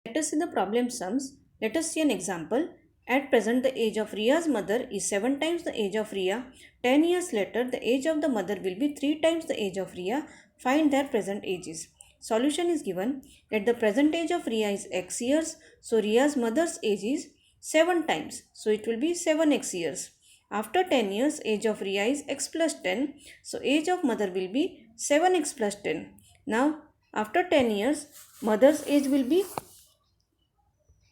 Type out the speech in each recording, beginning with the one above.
Let us see the problem sums. Let us see an example. At present, the age of Ria's mother is 7 times the age of Ria. 10 years later, the age of the mother will be 3 times the age of Ria. Find their present ages. Solution is given that the present age of Ria is x years. So, Ria's mother's age is 7 times. So, it will be 7x years. After 10 years, age of Ria is x plus 10. So, age of mother will be 7x plus 10. Now, after 10 years, mother's age will be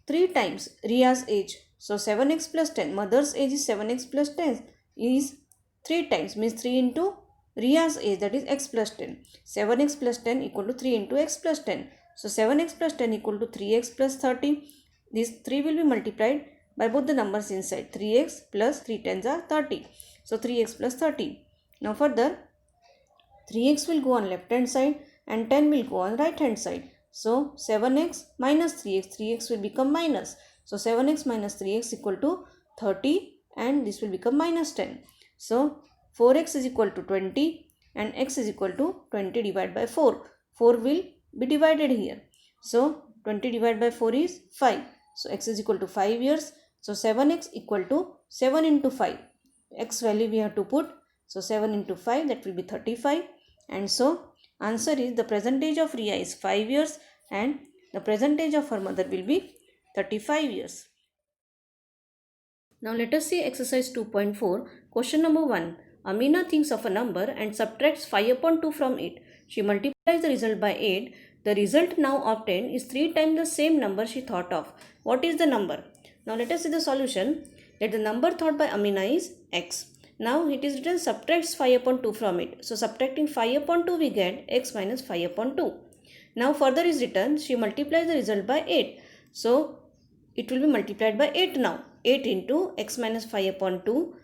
3 times Ria's age. So 7x plus 10. Mother's age is 7x plus 10 is 3 times, means 3 into Ria's age, that is x plus 10. 7x plus 10 equal to 3 into x plus 10. So 7x plus 10 equal to 3x plus 30. This 3 will be multiplied by both the numbers inside. 3x plus 3 tens are 30. So 3x plus 30. Now further 3x will go on left hand side and 10 will go on right hand side. So 7x minus 3x, 3x will become minus. So 7x minus 3x equal to 30 and this will become minus 10. So 4x is equal to 20 and x is equal to 20 divided by 4. 4 will be divided here. So 20 divided by 4 is 5. So x is equal to 5 years. So 7x equal to 7 into 5. X value we have to put. So 7 into 5, that will be 35. And so answer is the present age of Ria is 5 years and the present age of her mother will be 35 years. Now let us see exercise 2.4. Question number 1. Amina thinks of a number and subtracts 5 upon 2 from it. She multiplies the result by 8. The result now obtained is 3 times the same number she thought of. What is the number? Now let us see the solution. That the number thought by Amina is x. Now it is written subtracts 5 upon 2 from it. So subtracting 5 upon 2 we get x minus 5 upon 2. Now further is written she multiplies the result by 8. So it will be multiplied by 8 now. 8 into x minus 5 upon 2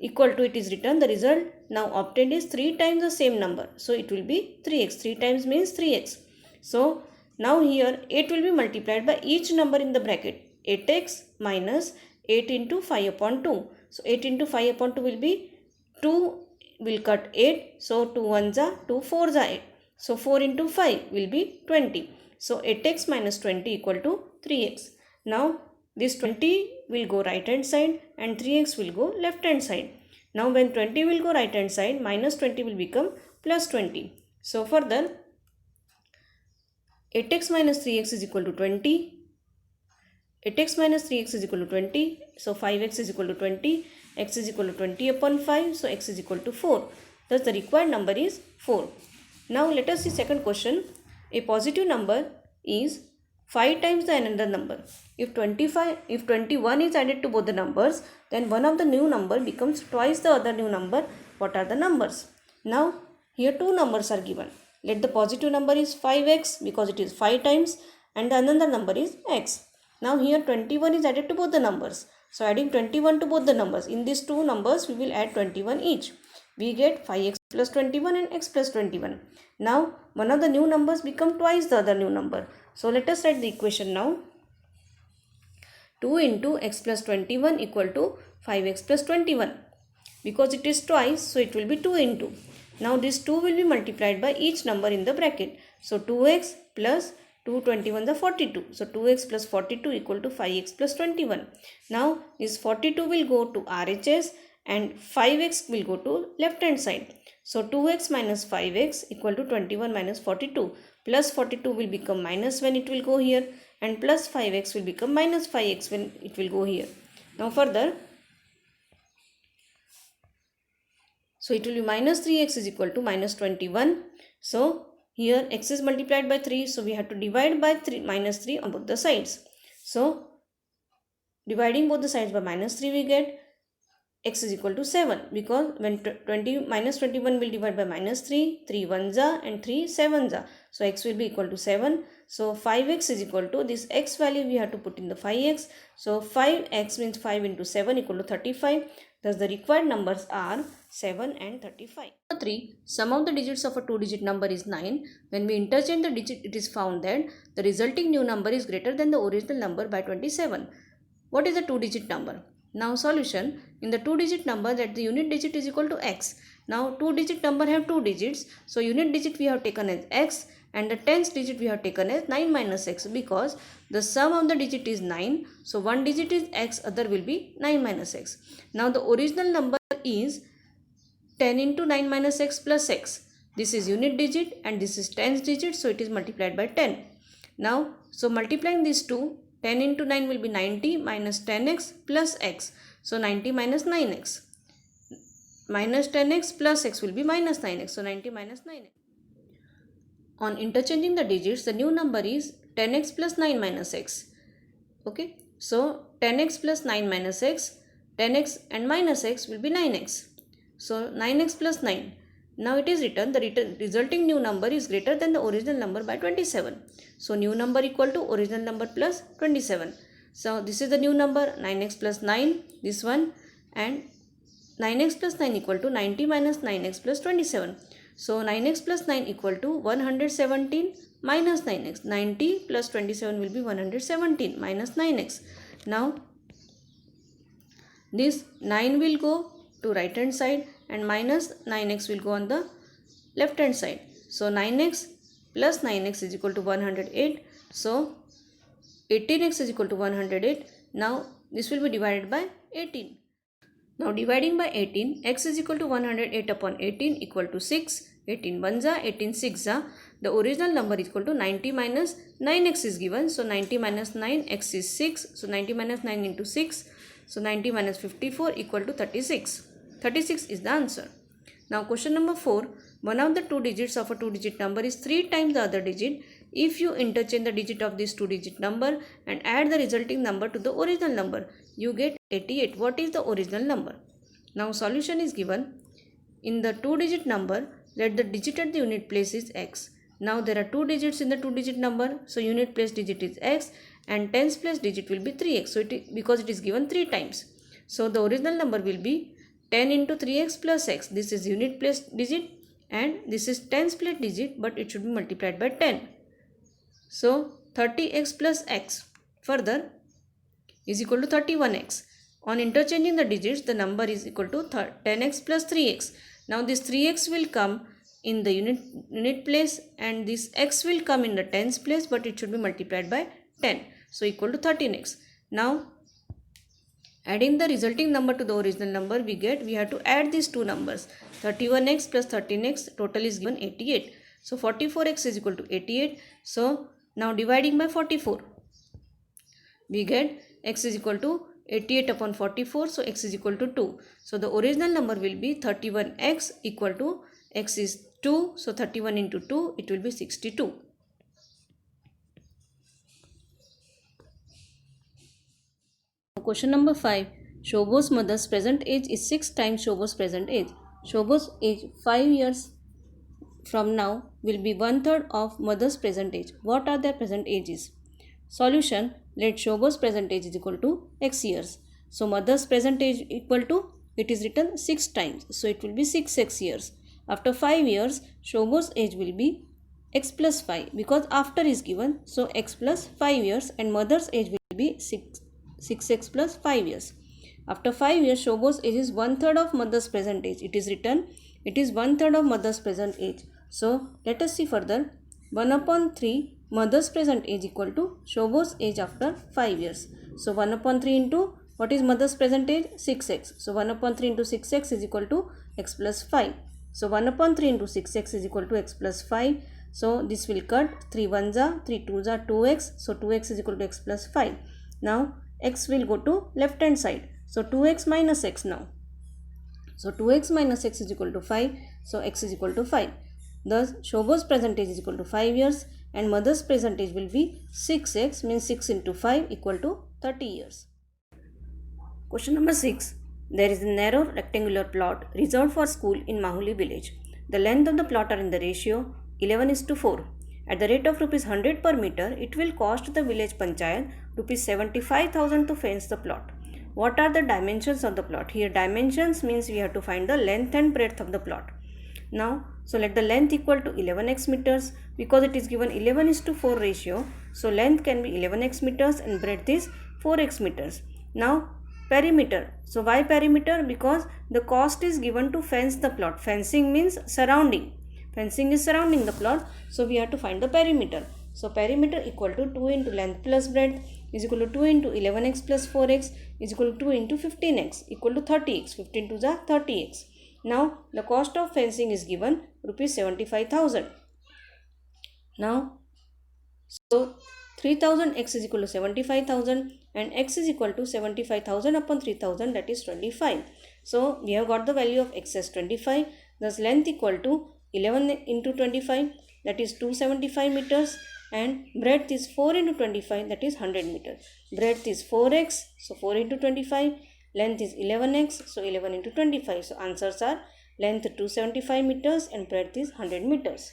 equal to, it is written the result now obtained is 3 times the same number. So it will be 3x. 3 times means 3x. So now here 8 will be multiplied by each number in the bracket. 8x minus 8 into 5 upon 2. So 8 into 5 upon 2 will be 2 will cut 8. So 2 1s are 2 4s are 8. So 4 into 5 will be 20. So 8x minus 20 equal to 3x. Now this 20 will go right hand side and 3x will go left hand side. Now when 20 will go right hand side, minus 20 will become plus 20. So further 8x minus 3x is equal to 20. 8x minus 3x is equal to 20. So 5x is equal to 20. X is equal to 20 upon 5. So x is equal to 4. Thus the required number is 4. Now let us see second question. A positive number is 5 times the another number. If 21 is added to both the numbers, then one of the new number becomes twice the other new number. What are the numbers? Now here two numbers are given. Let the positive number is 5x because it is 5 times and the another number is x. Now here 21 is added to both the numbers. So adding 21 to both the numbers. In these two numbers we will add 21 each. We get 5x plus 21 and x plus 21. Now one of the new numbers become twice the other new number. So let us write the equation now. 2 into x plus 21 equal to 5x plus 21. Because it is twice, so it will be 2 into. Now this 2 will be multiplied by each number in the bracket. So 2x plus 2 21 the 42. So 2x plus 42 equal to 5x plus 21. Now this 42 will go to RHS and 5x will go to left hand side. So 2x minus 5x equal to 21 minus 42. Plus 42 will become minus when it will go here and plus 5x will become minus 5x when it will go here. Now further, so it will be minus 3x is equal to minus 21. So here x is multiplied by 3. So we have to divide by 3 minus 3 on both the sides. So dividing both the sides by minus 3 we get x is equal to 7 because when 20 minus 21 will divide by minus 3, 3 1s are and 3 7s are. So x will be equal to 7. So 5x is equal to this x value we have to put in the 5x. So 5x means 5 into 7 equal to 35. Thus the required numbers are 7 and 35. Number 3. Sum of the digits of a 2-digit number is 9. When we interchange the digit, it is found that the resulting new number is greater than the original number by 27. What is the 2-digit number? Now solution, in the 2-digit number that the unit digit is equal to x Now 2-digit number have 2 digits. So unit digit we have taken as x and the tens digit we have taken as 9 minus x because the sum of the digit is 9. So one digit is x, other will be 9 minus x. Now the original number is 10 into 9 minus x plus x. This is unit digit and this is tens digit, so it is multiplied by 10. Now, so multiplying these two, 10 into 9 will be 90 minus 10x plus x. So 90 minus 9x. Minus 10x plus x will be minus 9x. So 90 minus 9x. On interchanging the digits, the new number is 10x plus 9 minus x. Okay. So 10x plus 9 minus x, 10x and minus x will be 9x. So 9x plus 9. Now it is written the resulting new number is greater than the original number by 27. So new number equal to original number plus 27. So this is the new number 9x plus 9, this one, and 9x plus 9 equal to 90 minus 9x plus 27. So 9x plus 9 equal to 117 minus 9x. 90 plus 27 will be 117 minus 9x. Now this 9 will go to right hand side and minus 9x will go on the left hand side. So 9x plus 9x is equal to 108. So 18x is equal to 108. Now this will be divided by 18. Now dividing by 18, x is equal to 108 upon 18 equal to 6. 18 1 za, 18 6 za. The original number is equal to 90 minus 9x is given. So 90 minus 9, x is 6. So 90 minus 9 into 6. So 90 minus 54 equal to 36. 36 is the answer. Now question number 4. One of the two digits of a two-digit number is 3 times the other digit. If you interchange the digit of this two-digit number and add the resulting number to the original number, you get 88. What is the original number? Now solution is given. In the two-digit number, let the digit at the unit place is x. Now there are two digits in the two-digit number, so unit place digit is x and tens place digit will be 3x. So because it is given 3 times. So the original number will be 10 into 3x plus x. This is unit place digit and this is tens place digit, but it should be multiplied by 10. So 30x plus x further is equal to 31x. On interchanging the digits, the number is equal to 10x plus 3x. Now this 3x will come in the unit place and this x will come in the tens place, but it should be multiplied by 10. So equal to 13x. Now adding the resulting number to the original number, we have to add these two numbers. 31x plus 13x, total is given 88. So 44x is equal to 88. So now dividing by 44, we get x is equal to 88 upon 44. So x is equal to 2. So the original number will be 31x equal to x is 2. So 31 into 2, it will be 62. Question number 5. Shobo's mother's present age is 6 times Shobo's present age. Shobo's age 5 years from now will be 1/3 of mother's present age. What are their present ages? Solution. Let Shobo's present age is equal to x years. So mother's present age equal to, it is written 6 times. So it will be 6x years. After 5 years, Shobo's age will be x plus 5 because after is given. So x plus 5 years and mother's age will be 6x plus 5 years. After 5 years, Shobo's age is 1/3 of mother's present age. It is written, it is 1/3 of mother's present age. So let us see further. 1 upon 3 mother's present age equal to Shobo's age after 5 years. So 1 upon 3 into, what is mother's present age? 6x. So 1 upon 3 into 6x is equal to x plus 5. So 1 upon 3 into 6x is equal to x plus 5. So this will cut. 3 1 za, 3 2 za, 2x. So 2x is equal to x plus 5. Now x will go to left hand side. So 2x minus x now. So 2x minus x is equal to 5. So x is equal to 5. Thus Shobo's present age is equal to 5 years and mother's present age will be 6x, means 6 into 5 equal to 30 years. Question number 6. There is a narrow rectangular plot reserved for school in Mahuli village. The length of the plot are in the ratio 11:4. At the rate of rupees 100 per meter, it will cost the village panchayat rupees 75,000 to fence the plot. What are the dimensions of the plot? Here dimensions means we have to find the length and breadth of the plot. Now, so let the length equal to 11x meters because it is given 11:4 ratio. So length can be 11x meters and breadth is 4x meters. Now perimeter. So why perimeter? Because the cost is given to fence the plot. Fencing means surrounding. Fencing is surrounding the plot. So we have to find the perimeter. So perimeter equal to 2 into length plus breadth is equal to 2 into 11x plus 4x is equal to 2 into 15x equal to 30x. 15 to the 30x. Now the cost of fencing is given rupees 75,000. Now so 3000 x is equal to 75,000 and x is equal to 75,000 upon 3000, that is 25. So we have got the value of x as 25. Thus length equal to 11 into 25, that is 275 meters, and breadth is 4 into 25, that is 100 meters. Breadth is 4x, so 4 into 25. Length is 11x, so 11 into 25. So answers are length 275 meters and breadth is 100 meters.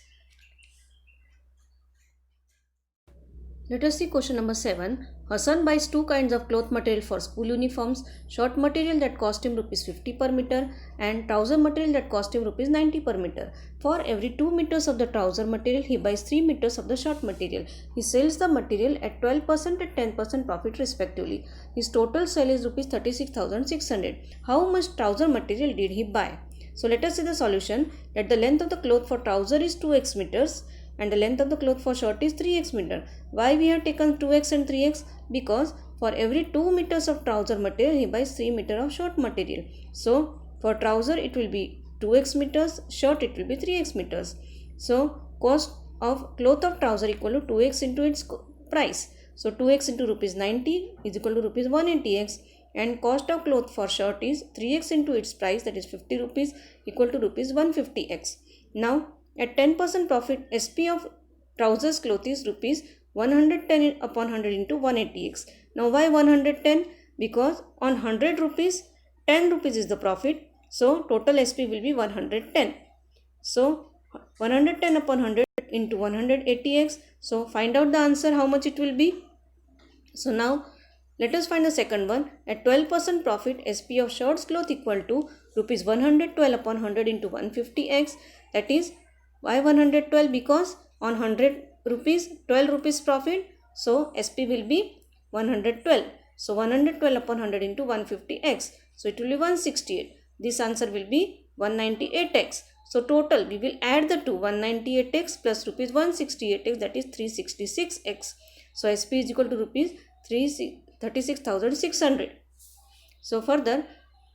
Let us see question number 7. Hassan buys two kinds of cloth material for school uniforms. Short material that cost him rupees 50 per meter and trouser material that cost him rupees 90 per meter. For every 2 meters of the trouser material, he buys 3 meters of the short material. He sells the material at 12% and 10% profit respectively. His total sale is rupees 36,600. How much trouser material did he buy? So let us see the solution. That the length of the cloth for trouser is 2x meters and the length of the cloth for shirt is 3x meter. Why we have taken 2x and 3x? Because for every 2 meters of trouser material, he buys 3 meters of short material. So for trouser it will be 2x meters, shirt it will be 3x meters. So cost of cloth of trouser equal to 2x into its price. So 2x into rupees 90 is equal to rupees 180x, and cost of cloth for shirt is 3x into its price, that is 50 rupees, equal to rupees 150x. Now at 10% profit, SP of trousers cloth is rupees 110 upon 100 into 180x. Now why 110? Because on 100 rupees, 10 rupees is the profit. So total SP will be 110. So 110 upon 100 into 180x. So find out the answer how much it will be. So now let us find the second one. At 12% profit, SP of shorts cloth equal to rupees 112 upon 100 into 150x. That is why 112? Because on 100 rupees, 12 rupees profit. So SP will be 112. So 112 upon 100 into 150x. So it will be 168. This answer will be 198x. So total we will add the two, 198x plus rupees 168x, that is 366x. So SP is equal to rupees 36,600. So further,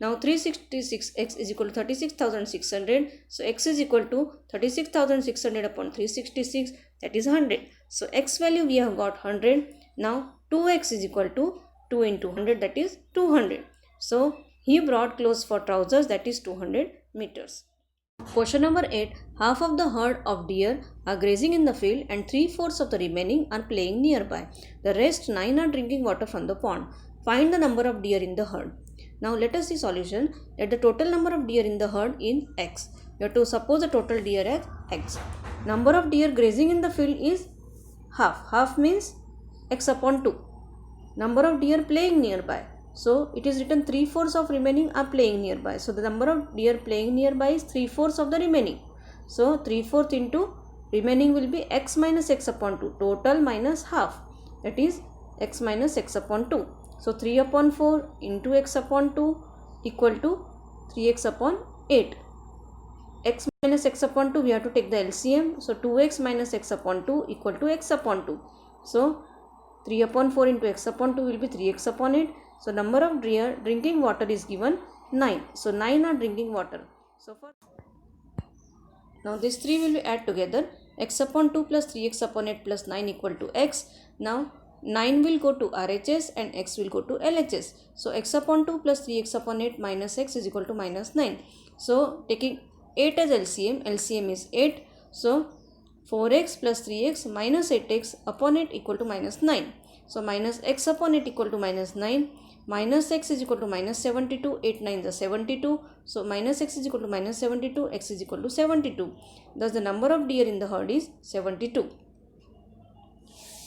now 366x is equal to 36,600. So x is equal to 36,600 upon 366, that is 100. So x value we have got 100. Now 2x is equal to 2 into 100, that is 200. So he brought clothes for trousers, that is 200 meters. Question number 8. Half of the herd of deer are grazing in the field and 3/4 of the remaining are playing nearby. The rest 9 are drinking water from the pond. Find the number of deer in the herd. Now let us see solution. Let the total number of deer in the herd in x. You have to suppose the total deer as x. Number of deer grazing in the field is half. Half means x upon 2. Number of deer playing nearby. So it is written 3/4 of remaining are playing nearby. So the number of deer playing nearby is 3/4 of the remaining. So 3/4 into remaining will be x minus x upon 2. Total minus half. That is x minus x upon 2. So 3 upon 4 into x upon 2 equal to 3x upon 8. X minus x upon 2 we have to take the LCM. So 2x minus x upon 2 equal to x upon 2. So 3 upon 4 into x upon 2 will be 3x upon 8. So number of deer drinking water is given 9. So 9 are drinking water. So for now this 3 will be add together. X upon 2 plus 3x upon 8 plus 9 equal to x. Now 9 will go to RHS and x will go to LHS. So x upon 2 plus 3x upon 8 minus x is equal to minus 9. So taking 8 as LCM, LCM is 8. So 4x plus 3x minus 8x upon 8 equal to minus 9. So minus x upon 8 equal to minus 9. Minus x is equal to minus 72. 8 9 is 72. So minus x is equal to minus 72. X is equal to 72. Thus the number of deer in the herd is 72.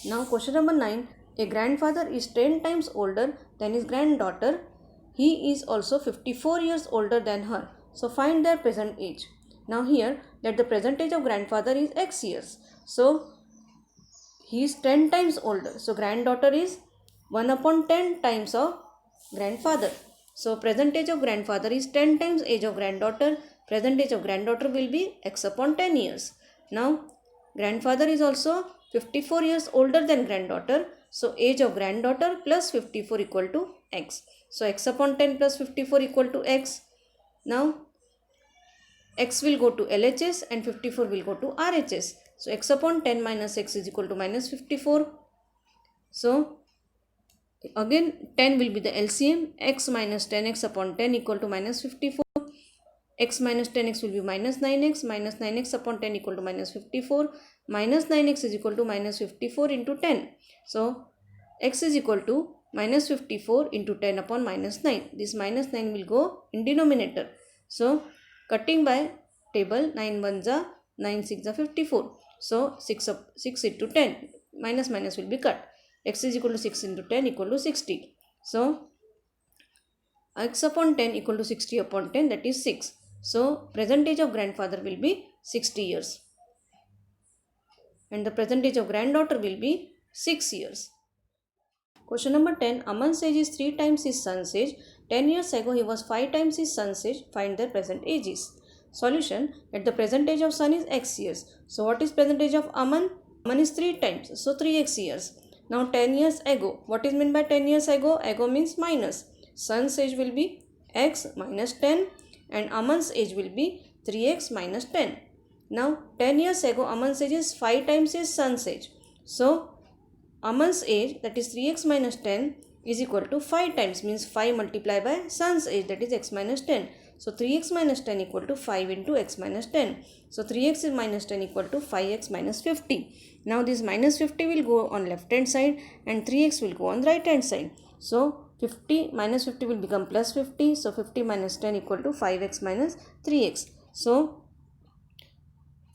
Now question number 9. A grandfather is 10 times older than his granddaughter. He is also 54 years older than her. So find their present age. Now here let the present age of grandfather is x years. So he is 10 times older. So granddaughter is 1 upon 10 times of grandfather. So present age of grandfather is 10 times age of granddaughter. Present age of granddaughter will be x upon 10 years. Now grandfather is also 54 years older than granddaughter. So age of granddaughter plus 54 equal to x. So x upon 10 plus 54 equal to x. Now x will go to LHS and 54 will go to RHS. So x upon 10 minus x is equal to minus 54. So again 10 will be the LCM. X minus 10x upon 10 equal to minus 54. X minus 10x will be minus 9x. Minus 9x upon 10 equal to minus 54. Minus 9x is equal to minus 54 into 10. So x is equal to minus 54 into 10 upon minus 9. This minus 9 will go in denominator. So cutting by table, 9 1s are 9 6 are 54. So 6 into 10. Minus minus will be cut. X is equal to 6 into 10 equal to 60. So x upon 10 equal to 60 upon 10, that is 6. So present age of grandfather will be 60 years. And the present age of granddaughter will be 6 years. Question number 10. Aman's age is 3 times his son's age. 10 years ago he was 5 times his son's age. Find their present ages. Solution. At the present age of son is x years. So what is present age of Aman? Aman is 3 times. So 3x years. Now 10 years ago. What is meant by 10 years ago? Ago means minus. Son's age will be x minus 10 and Aman's age will be 3x minus 10. Now 10 years ago Aman's age is 5 times his son's age. So Aman's age, that is 3x minus 10, is equal to 5 times, means 5 multiplied by son's age, that is x minus 10. So 3x minus 10 equal to 5 into x minus 10. So 3x minus 10 equal to 5x minus 50. Now this minus 50 will go on left hand side and 3x will go on right hand side. So 50 minus 50 will become plus 50. So 50 minus 10 equal to 5x minus 3x. So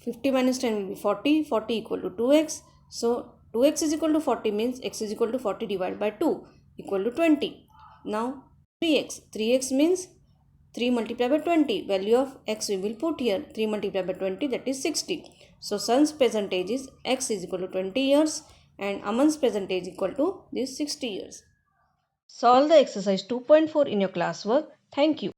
50 minus 10 will be 40. 40 equal to 2x. So 2x is equal to 40 means x is equal to 40 divided by 2 equal to 20. Now 3x. 3x means 3 multiplied by 20. Value of x we will put here. 3 multiplied by 20, that is 60. So son's present age is x is equal to 20 years and Aman's present age equal to this 60 years. Solve the exercise 2.4 in your classwork. Thank you.